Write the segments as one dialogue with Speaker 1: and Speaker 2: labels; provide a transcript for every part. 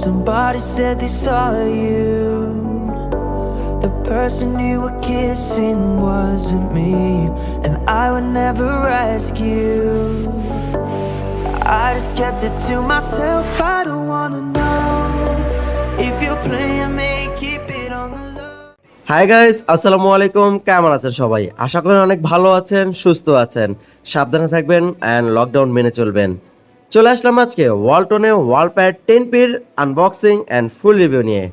Speaker 1: Somebody said they saw you. The person you were kissing wasn't me, and I would never ask you. I just kept it to myself. I don't wanna know if you're playing me. Keep it on the low.
Speaker 2: Hi guys, আসসালামু আলাইকুম। কেমন আছেন সবাই? আশা করি অনেক ভালো আছেন, সুস্থ আছেন। সাবধানে থাকবেন অ্যান্ড লকডাউন মেনে চলবেন। চলে আসলাম আজকে ওয়ালটনে ওয়ালপ্যাড 10Pর আনবক্সিং অ্যান্ড ফুল রিভিউ নিয়ে।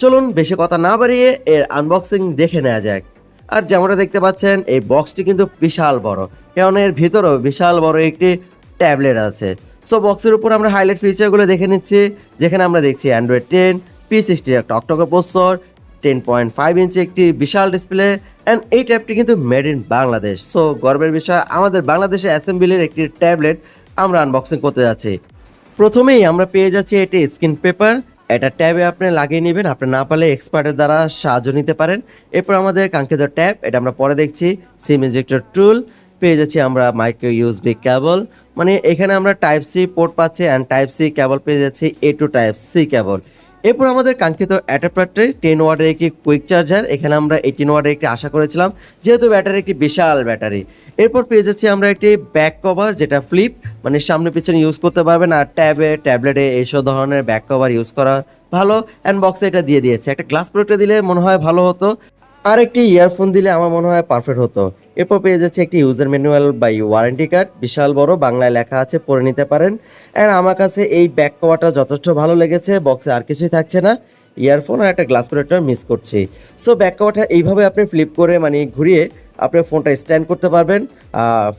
Speaker 2: চলুন বেশি কথা না বাড়িয়ে এর আনবক্সিং দেখে নেওয়া যাক। আর যেমনটা দেখতে পাচ্ছেন এই বক্সটি কিন্তু বিশাল বড়, কারণ এর ভিতরেও বিশাল বড় একটি ট্যাবলেট আছে। সো বক্সের উপর আমরা হাইলাইট ফিচারগুলো দেখে নিচ্ছি, যেখানে আমরা দেখছি অ্যান্ড্রয়েড 10, P60 একটা অক্টা প্রসেসর, 10.5 ইঞ্চি একটি বিশাল ডিসপ্লে, অ্যান্ড এই ট্যাবটি কিন্তু মেড ইন বাংলাদেশ। সো গর্বের বিষয়, আমাদের বাংলাদেশে অ্যাসেম্বলির একটি ট্যাবলেট আমরা আনবক্সিং করতে যাচ্ছি। প্রথমেই আমরা পেয়ে যাচ্ছি এটি স্ক্রিন পেপার। এটা ট্যাবে আপনি লাগিয়ে নেবেন, আপনি না পারলে এক্সপার্টের দ্বারা সাহায্য নিতে পারেন। এরপর আমাদের কাঙ্ক্ষিত ট্যাব, এটা আমরা পরে দেখছি। সিম ইজেক্টর টুল পেয়ে যাচ্ছি আমরা, মাইক্রো ইউএসবি কেবল, মানে এখানে আমরা টাইপ সি পোর্ট পাচ্ছি, অ্যান্ড টাইপ সি কেবল পেয়ে যাচ্ছি, A to type C cable. এরপর আমাদের কাঙ্ক্ষিত অ্যাডাপ্টারটি 10 ওয়াটের একটি কুইক চার্জার। এখানে আমরা 18 ওয়াটের একটি আশা করেছিলাম, যেহেতু ব্যাটারি একটি বিশাল ব্যাটারি। এরপর পেয়ে যাচ্ছি আমরা একটি ব্যাক কভার, যেটা ফ্লিপ, মানে সামনে পিছনে ইউজ করতে পারবেন। আর ট্যাবলেটে এইসব ধরনের ব্যাক কভার ইউজ করা ভালো। অ্যান্ড বক্সে এটা দিয়ে দিয়েছে। একটা গ্লাস প্রোটেক্টর দিলে মনে হয় ভালো হতো, আর একটি ইয়ারফোন দিলে আমার মনে হয় পারফেক্ট হতো। এরপর পেয়ে যাচ্ছে একটি user manual by warranty card, বিশাল বড়, বাংলায় লেখা আছে, পড়ে নিতে পারেন। অ্যান্ড আমার কাছে এই ব্যাক কভারটা যথেষ্ট ভালো লেগেছে। বক্সে আর কিছুই থাকছে না, ইয়ারফোন আর একটা গ্লাস প্রোটেক্টর মিস করছি। সো ব্যাক কভারটা এইভাবে আপনি ফ্লিপ করে, মানে ঘুরিয়ে আপনি ফোনটা স্ট্যান্ড করতে পারবেন।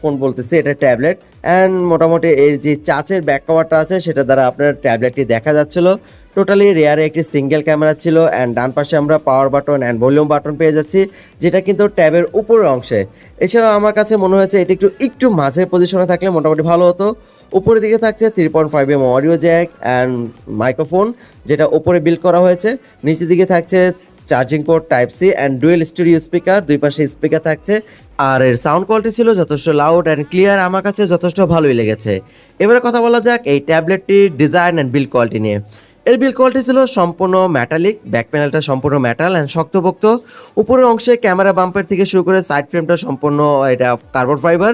Speaker 2: ফোন বলতেছি, এটা ট্যাবলেট। অ্যান্ড মোটামুটি এর যে চাচের ব্যাক কভারটা আছে, সেটা দ্বারা আপনার ট্যাবলেটটি দেখা যাচ্ছিলো। টোটালি রেয়ারে একটি সিঙ্গেল ক্যামেরা ছিল। অ্যান্ড ডান পাশে আমরা power button and volume button পেয়ে যাচ্ছি, যেটা কিন্তু ট্যাবের উপরের অংশে। এছাড়াও আমার কাছে মনে হয়েছে এটি একটু মাঝের পজিশনে থাকলে মোটামুটি ভালো হতো। উপরের দিকে থাকছে 3.5mm audio Jack and microphone, যেটা উপরে বিল্ড করা হয়েছে। নিচের দিকে থাকছে charging port type C and dual studio speaker, দুই পাশে স্পিকার থাকছে। আর এর সাউন্ড কোয়ালিটি ছিল যথেষ্ট লাউড অ্যান্ড ক্লিয়ার, আমার কাছে যথেষ্ট ভালোই লেগেছে। এবারে কথা বলা যাক এই ট্যাবলেটটির ডিজাইন অ্যান্ড বিল্ড কোয়ালিটি নিয়ে। এর বিল্ড কোয়ালিটি ছিল সম্পূর্ণ মেটালিক, ব্যাক প্যানেলটা সম্পূর্ণ মেটাল অ্যান্ড শক্তপোক্ত। উপরের অংশে ক্যামেরা বাম্পার থেকে শুরু করে সাইড ফ্রেমটা সম্পূর্ণ এটা কার্বন ফাইবার,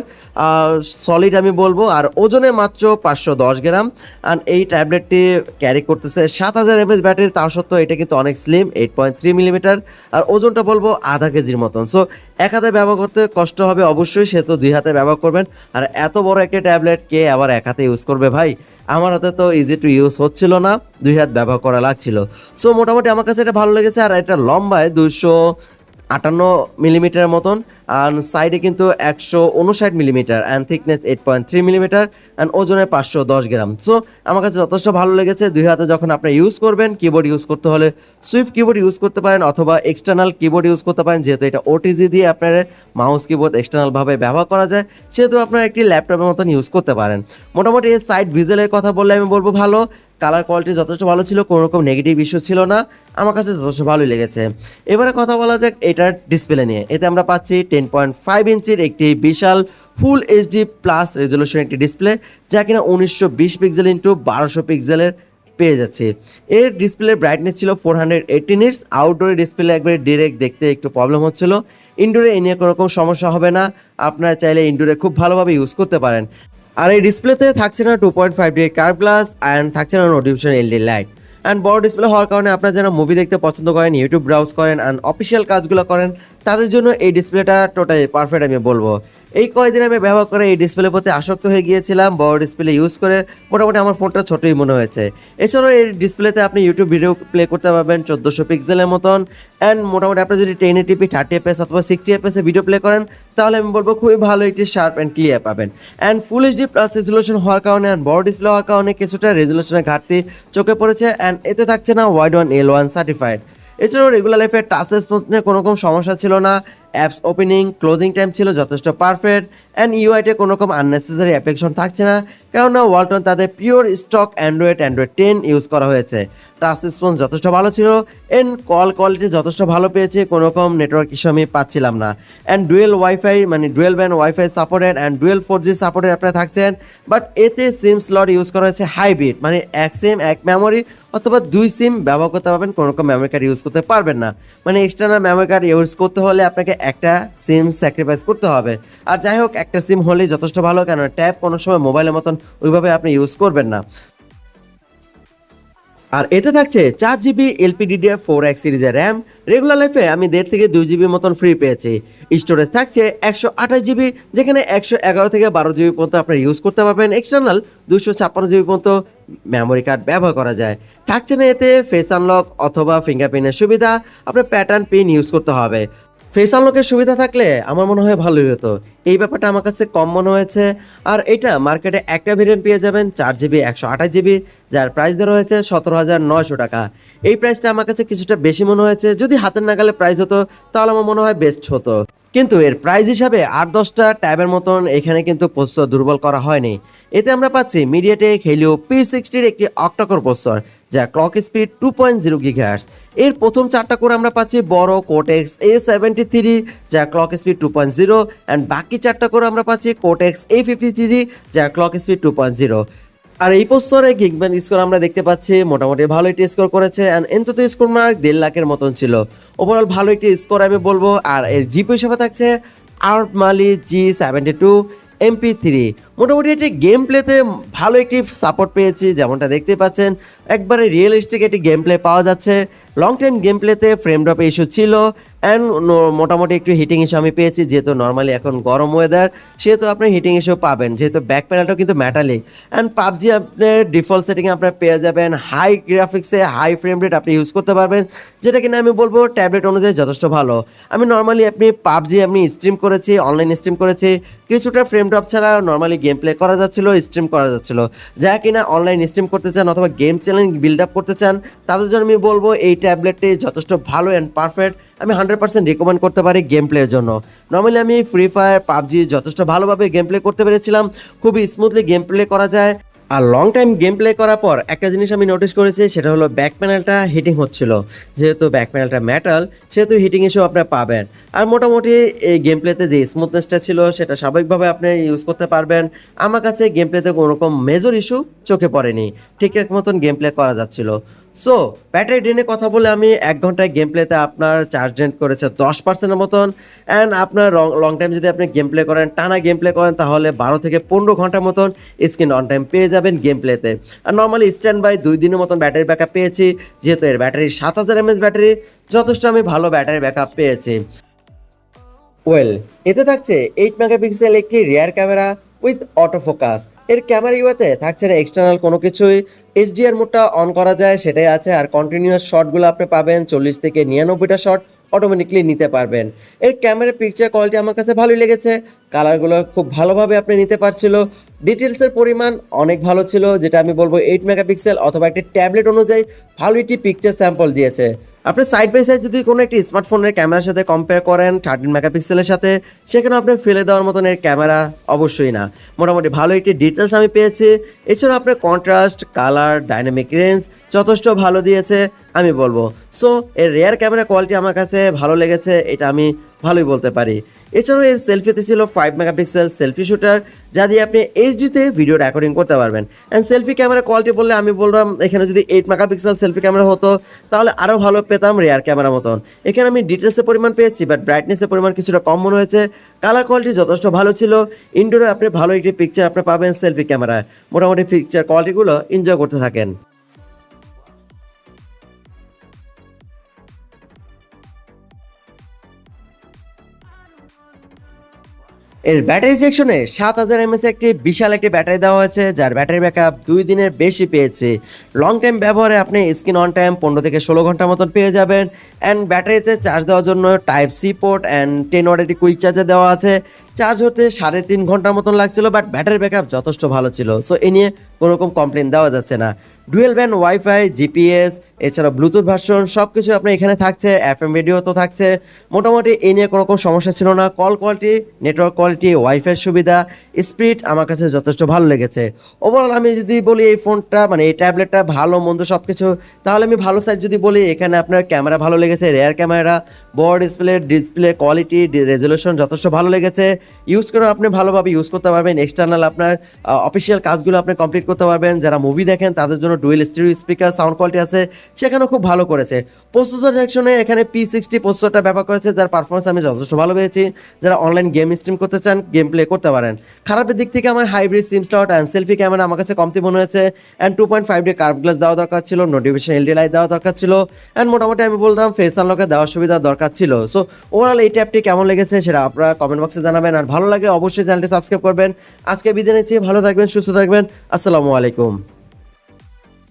Speaker 2: সলিড আমি বলবো। আর ওজনে মাত্র 510 গ্রাম। অ্যান্ড এই ট্যাবলেটটি ক্যারি করতেছে 7000 mAh ব্যাটারি, তা সত্ত্বেও এটা কিন্তু অনেক স্লিম, 8.3 মিলিমিটার। আর ওজনটা বলবো আধা কেজির মতন। সো এক হাতে ব্যবহার করতে কষ্ট হবে অবশ্যই, সে তো 2 হাতে ব্যবহার করবেন। আর এত বড় একটা ট্যাবলেট কে আবার এক হাতে ইউজ করবে ভাই? আমার হাতে তো ইজি টু ইউজ হচ্ছিল না, 2 হাত ব্যবহার করা লাগছিল। সো মোটামুটি আমার কাছে এটা ভালো লেগেছে। আর এটা লম্বায় 258 মিলিমিটার মতন, আর সাইডে কিন্তু 159 millimetre, and thickness 8.3 millimetre, and ওজনে 510 গ্রাম। সো আমার কাছে যথেষ্ট ভালো লেগেছে। 2 হাতে যখন আপনি ইউজ করবেন, কিবোর্ড ইউজ করতে হলে সুইফট কিবোর্ড ইউজ করতে পারেন, অথবা এক্সটার্নাল কিবোর্ড ইউজ করতে পারেন। যেহেতু এটা ওটিজি দিয়ে আপনার মাউস কিবোর্ড এক্সটার্নালভাবে ব্যবহার করা যায়, সেহেতু আপনারা একটি ল্যাপটপের মতন ইউজ করতে পারেন। মোটামুটি এই সাইড ভিজুয়ালের কথা বললে আমি বলবো ভালো। কালার কোয়ালিটি যথেষ্ট ভালো ছিল, কোনো রকম নেগেটিভ ইস্যু ছিল না, আমার কাছে যথেষ্ট ভালোই লেগেছে। এবারে কথা বলা যাক এটার ডিসপ্লে নিয়ে। এতে আমরা পাচ্ছি 10.5 ইঞ্চির একটি বিশাল ফুল HD প্লাস রেজলিউশন একটি ডিসপ্লে, যা কিনা 1920 পিক্সেল ইন্টু 1200 পিক্সেলের পেয়ে যাচ্ছে। এর ডিসপ্লে ব্রাইটনেস ছিল 480 নিটস। আউটডোরে ডিসপ্লে একবারে ডিরেক্ট দেখতে একটু প্রবলেম হচ্ছিল। ইনডোরে এই নিয়ে কোনো রকম সমস্যা হবে না, আপনারা চাইলে ইনডোরে খুব ভালোভাবে ইউজ করতে পারেন। আর এই ডিসপ্লেতে থাকছে না 2.5D কার্ভ গ্লাস, অ্যান্ড থাকছে না নোটিফিকেশন LED লাইট। অ্যান্ড বড় ডিসপ্লে হওয়ার কারণে আপনারা যারা মুভি দেখতে পছন্দ করেন, ইউটিউব ব্রাউজ করেন, অ্যান্ড অফিসিয়াল কাজগুলো করেন, তাদের জন্য এই ডিসপ্লেটা টোটালি পারফেক্ট আমি বলবো। এই কয়েকদিন আমি ব্যবহার করে এই ডিসপ্লের প্রতি আসক্ত হয়ে গিয়েছিলাম। বড় ডিসপ্লে ইউজ করে মোটামুটি আমার ফোনটা ছোটোই মনে হয়েছে। এছাড়াও এই ডিসপ্লেতে আপনি ইউটিউব ভিডিও প্লে করতে পারবেন 1400 পিক্সেলের মতন। অ্যান্ড মোটামুটি আপনি যদি 1080p 30fps অথবা 60fps এ ভিডিও প্লে করেন, তাহলে আমি বলবো খুবই ভালো একটি শার্প অ্যান্ড ক্লিয়ার পাবেন। And full HD plus resolution হওয়ার কারণে, অ্যান্ড বড় ডিসপ্লে হওয়ার কারণে কিছুটা রেজলিউশনের ঘাটতি চোখে পড়েছে। অ্যান্ড এতে থাকছে না ওয়াইড ওয়ান L1 সার্টিফাইড। এছাড়াও রেগুলার লাইফে টাচ রেসপন্স নিয়ে কোনো রকম সমস্যা ছিল না। অ্যাপস ওপেনিং ক্লোজিং টাইম ছিল যথেষ্ট পারফেক্ট অ্যান্ড ইউআইতে কোনো রকম আননেসেসারি অ্যাপ্লিকেশন থাকছে না, কেননা ওয়ালটন তাদের পিওর স্টক অ্যান্ড্রয়েড 10 ইউজ করা হয়েছে। টাচ রেসপন্স যথেষ্ট ভালো ছিল অ্যান্ড কল কোয়ালিটি যথেষ্ট ভালো পেয়েছে, কোনো রকম নেটওয়ার্ক ইস্যু আমি পাচ্ছিলাম না। অ্যান্ড ডুয়েল ওয়াইফাই মানে dual band wifi supported and dual 4G supported আপনারা থাকছেন। বাট এতে সিম স্লট ইউজ করা হয়েছে হাইব্রিড, মানে এক সিম এক মেমোরি অথবা দুই সিম ব্যবহার করতে পারবেন, কোনো রকম মেমোরি কার্ড ইউজ করতে পারবেন না। মানে এক্সটার্নাল মেমোরি কার্ড ইউজ করতে হলে আপনাকে একটা সিম স্যাক্রিফাইস করতে হবে। আর যাই হোক, একটা সিম হলেই যথেষ্ট ভালো, কেন ট্যাব কোনো সময় মোবাইলের মতন ওইভাবে আপনি ইউজ করবেন না। আর এতে থাকছে 4GB LPDDR4X সিরিজের র্যাম, রেগুলার লাইফে আমি 1.5 থেকে 2GB মতন ফ্রি পেয়েছি। স্টোরেজ থাকছে 128GB, যেখানে 111 থেকে 12GB পর্যন্ত আপনি ইউজ করতে পারবেন। এক্সটার্নাল 256GB পর্যন্ত মেমোরি কার্ড ব্যবহার করা যায়। থাকছে না এতে ফেস আনলক অথবা ফিঙ্গারপ্রিন্টের সুবিধা, আপনার প্যাটার্ন পিন ইউজ করতে হবে। ফেস আনলকের সুবিধা থাকলে আমার মনে হয় ভালোই হতো, এই ব্যাপারটা আমার কাছে কম মনে হয়েছে। আর এটা মার্কেটে একটা ভেরিয়েন্ট পেয়ে যাবেন 4GB 128GB, যার প্রাইস ধরা হয়েছে 17,900 টাকা। এই প্রাইসটা আমার কাছে কিছুটা বেশি মনে হয়েছে, যদি হাতের নাগালে প্রাইস হতো তাহলে আমার মনে হয় বেস্ট হতো। কিন্তু এর প্রাইস হিসাবে 8-10টা ট্যাবের মতন এখানে কিন্তু প্রসেসর দুর্বল করা হয়নি। এতে আমরা পাচ্ছি মিডিয়াটেক হেলিও P60-র একটি অক্টা কোর প্রসেসর, যার ক্লক স্পিড 2.0 GHz। এর প্রথম 4টা কোর আমরা পাচ্ছি বড় কোটেক্স A73, যার ক্লক স্পিড 2.0, অ্যান্ড বাকি 4টা কোর আমরা পাচ্ছি কোটেক্স A53, যার ক্লক স্পিড 2.0। আর এই প্রসেসরে গিগব্যান্ড স্কোর আমরা দেখতে পাচ্ছি মোটামুটি ভালো একটি স্কোর করেছে, অ্যান্ড এনতো স্কোর মার্ক 1.5 লাখের মতন ছিল। ওভারঅল ভালো একটি স্কোর আমি বলবো। আর এর জিপি হিসাবে থাকছে আর্টমালি G72 MP3। মোটামুটি এটি গেম প্লেতে ভালো একটি সাপোর্ট পেয়েছি, যেমনটা দেখতে পাচ্ছেন একবারে রিয়েলিস্টিক একটি গেম প্লে পাওয়া যাচ্ছে। লং টাইম গেম প্লেতে ফ্রেম ড্রপ ইস্যু ছিল অ্যান্ড মোটামুটি একটু হিটিং ইস্যু আমি পেয়েছি, যেহেতু নর্মালি এখন গরম ওয়েদার, সেহেতু আপনি হিটিং ইস্যু পাবেন, যেহেতু ব্যাক প্যানেলটাও কিন্তু মেটালিক। অ্যান্ড পাবজি আপনার ডিফল্ট সেটিংয়ে আপনার পেয়ে যাবেন হাই গ্রাফিক্সে হাই ফ্রেম রেট আপনি ইউজ করতে পারবেন, যেটা কিনা আমি বলবো ট্যাবলেট অনুযায়ী যথেষ্ট ভালো। আমি নর্মালি পাবজি স্ট্রিম করেছি, অনলাইন স্ট্রিম করেছি, কিছুটা ফ্রেম ড্রপ ছাড়া নর্মালি গেম প্লে করা যাচ্ছিল, স্ট্রিম করা যাচ্ছিল। যারা কিনা অনলাইন স্ট্রিম করতে চান অথবা গেম চ্যালেঞ্জ বিল্ড আপ করতে চান, তাদের জন্য আমি বলবো এই ট্যাবলেটটি যথেষ্ট ভালো অ্যান্ড পারফেক্ট। আমি 100% রিকমেন্ড করতে পারি গেম প্লের জন্য। নর্মালি আমি ফ্রি ফায়ার পাবজি যথেষ্ট ভালোভাবে গেম প্লে করতে পেরেছিলাম, খুবই স্মুথলি গেম প্লে করা যায়। আর লং টাইম গেম প্লে করার পর একটা জিনিস আমি নোটিস করেছি, সেটা হলো ব্যাক প্যানেলটা হিটিং হচ্ছিল। যেহেতু ব্যাক প্যানেলটা মেটাল, সেহেতু হিটিং ইস্যু আপনারা পাবেন। আর মোটামুটি এই গেম প্লেতে যে স্মুথনেসটা ছিল সেটা স্বাভাবিকভাবে আপনি ইউজ করতে পারবেন। আমার কাছে গেম প্লেতে কোনো রকম মেজর ইস্যু চোখে পড়েনি, ঠিকঠাক মতন গেম প্লে করা যাচ্ছিল। সো ব্যাটারি ড্রেনের কথা বলে আমি 1 ঘন্টায় গেম প্লেতে আপনার চার্জ ড্রেন করেছে 10%-এর মতন। অ্যান্ড আপনার লং টাইম যদি আপনি গেম প্লে করেন, টানা গেম প্লে করেন, তাহলে 12 থেকে 15 ঘন্টার মতন স্ক্রিন অন টাইম পেয়ে যাবেন গেম প্লেতে। আর নর্মালি স্ট্যান্ড বাই 2 দিনের মতন ব্যাটারি ব্যাকআপ পেয়েছি, যেহেতু এর ব্যাটারি 7000 mAh ব্যাটারি, যথেষ্ট আমি ভালো ব্যাটারি ব্যাকআপ পেয়েছি। ওয়েল, এতে থাকছে 8 মেগাপিক্সেল একটি rear camera with auto focus. এর ক্যামেরা ইউতে থাকছে না এক্সটার্নাল কোনো কিছুই, এইচডিআর মোডটা অন করা যায় সেটাই আছে। আর কন্টিনিউয়াস শটগুলো আপনি পাবেন 40 থেকে 99টা শট অটোমেটিকলি নিতে পারবেন। এর ক্যামেরা পিকচার কোয়ালিটি আমার কাছে ভালোই লেগেছে, কালারগুলো খুব ভালোভাবে আপনি নিতে পারছিল, ডিটেলসের পরিমাণ অনেক ভালো ছিল, যেটা আমি বলবো 8 মেগাপিক্সেল অথবা একটি ট্যাবলেট অনুযায়ী ভালো একটি পিকচার স্যাম্পল দিয়েছে। আপনি সাইড বাই সাইড যদি কোনো একটি স্মার্টফোনের ক্যামেরার সাথে কম্পেয়ার করেন 13 মেগাপিক্সেলের সাথে, সেখানে আপনি ফেলে দেওয়ার মতন এর ক্যামেরা অবশ্যই না। মোটামুটি ভালো একটি ডিটেলস আমি পেয়েছি। এছাড়াও আপনার কন্ট্রাস্ট, কালার, ডাইনামিক রেঞ্জ যথেষ্ট ভালো দিয়েছে আমি বলবো। সো এর রেয়ার ক্যামেরা কোয়ালিটি আমার কাছে ভালো লেগেছে, এটা আমি ভালোই বলতে পারি। এছাড়াও এর সেলফিতে ছিল 5 মেগাপিক্সেল সেলফি শুটার, যা দিয়ে আপনি এইচডিতে ভিডিও রেকর্ডিং করতে পারবেন। অ্যান্ড সেলফি ক্যামেরা কোয়ালিটি বললে আমি বললাম এখানে যদি 8 মেগাপিক্সেল সেলফি ক্যামেরা হতো তাহলে আরও ভালো পেতাম রেয়ার ক্যামেরা মতন। এখানে আমি ডিটেলসের পরিমাণ পেয়েছি, বাট ব্রাইটনেসের পরিমাণ কিছুটা কম মনে হয়েছে। কালার কোয়ালিটি যথেষ্ট ভালো ছিল। ইনডোরে আপনি ভালো একটি পিকচার আপনি পাবেন সেলফি ক্যামেরায়, মোটামুটি পিকচার কোয়ালিটিগুলো এনজয় করতে থাকেন। এর ব্যাটারি সেকশনে 7000 mAh একটি বিশাল একটি ব্যাটারি দেওয়া হয়েছে, যার ব্যাটারি ব্যাকআপ 2 দিনের বেশি পেয়েছে। লং টাইম ব্যবহারে আপনি স্ক্রিন অন টাইম 15 থেকে 16 ঘন্টার মতন পেয়ে যাবেন। অ্যান্ড ব্যাটারিতে চার্জ দেওয়ার জন্য type C port and 10 watt একটি কুইক চার্জার দেওয়া আছে। চার্জ হতে 3.5 ঘন্টার মতন লাগছিল, বাট ব্যাটারি ব্যাকআপ যথেষ্ট ভালো ছিল। সো এ নিয়ে কোনো রকম কমপ্লেন দেওয়া যাচ্ছে না। ডুয়েল ব্যান্ড ওয়াইফাই, জিপিএস, এছাড়া ব্লুটুথ ভার্সন সব কিছু আপনার এখানে থাকছে। এফএম রেডিও তো থাকছে। মোটামুটি এই নিয়ে কোনো রকম সমস্যা ছিল না। Call quality, network quality, wifi সুবিধা, স্পিড আমার কাছে যথেষ্ট ভালো লেগেছে। ওভারঅল আমি যদি বলি এই ফোনটা মানে এই ট্যাবলেটটা ভালো মন্দ সব কিছু, তাহলে আমি ভালো সাইড যদি বলি, এখানে আপনার ক্যামেরা ভালো লেগেছে, রেয়ার ক্যামেরা, বড় ডিসপ্লে কোয়ালিটি, রেজলিউশন যথেষ্ট ভালো লেগেছে। ইউজ করে আপনি ভালোভাবে ইউজ করতে পারবেন। এক্সটার্নাল আপনার অফিসিয়াল কাজগুলো আপনি কমপ্লিট করতে পারবেন। যারা মুভি দেখেন তাদের জন্য dual stereo speaker sound quality আছে, সেখানেও খুব ভালো করেছে। প্রসেসর সেকশনে এখানে P60 প্রসেসরটা ব্যবহার করেছে, যার পারফরমেন্স আমি যথেষ্ট ভালো পেয়েছি। যারা অনলাইন গেম স্ট্রিম করতে চান, গেম প্লে করতে পারেন। খারাপের দিক থেকে আমার hybrid SIM slot and selfie camera আমার কাছে কমতি মনে হয়েছে। অ্যান্ড 2.5D কার্ভ গ্লাস দেওয়া দরকার ছিল, নোটিফিকেশন এলডি লাইট দেওয়া দরকার ছিল। অ্যান্ড মোটামুটি আমি বলতাম ফেস আনলকে দেওয়ার সুবিধা দরকার ছিল। সো ওভারঅল এই ট্যাবটি কেমন লেগেছে সেটা আপনারা কমেন্ট বক্সে জানাবেন। আর ভালো লাগলে অবশ্যই চ্যানেলটি সাবস্ক্রাইব করবেন। আজকে বিদায় নিচ্ছি, ভালো থাকবেন, সুস্থ থাকবেন। আসসালামু আলাইকুম।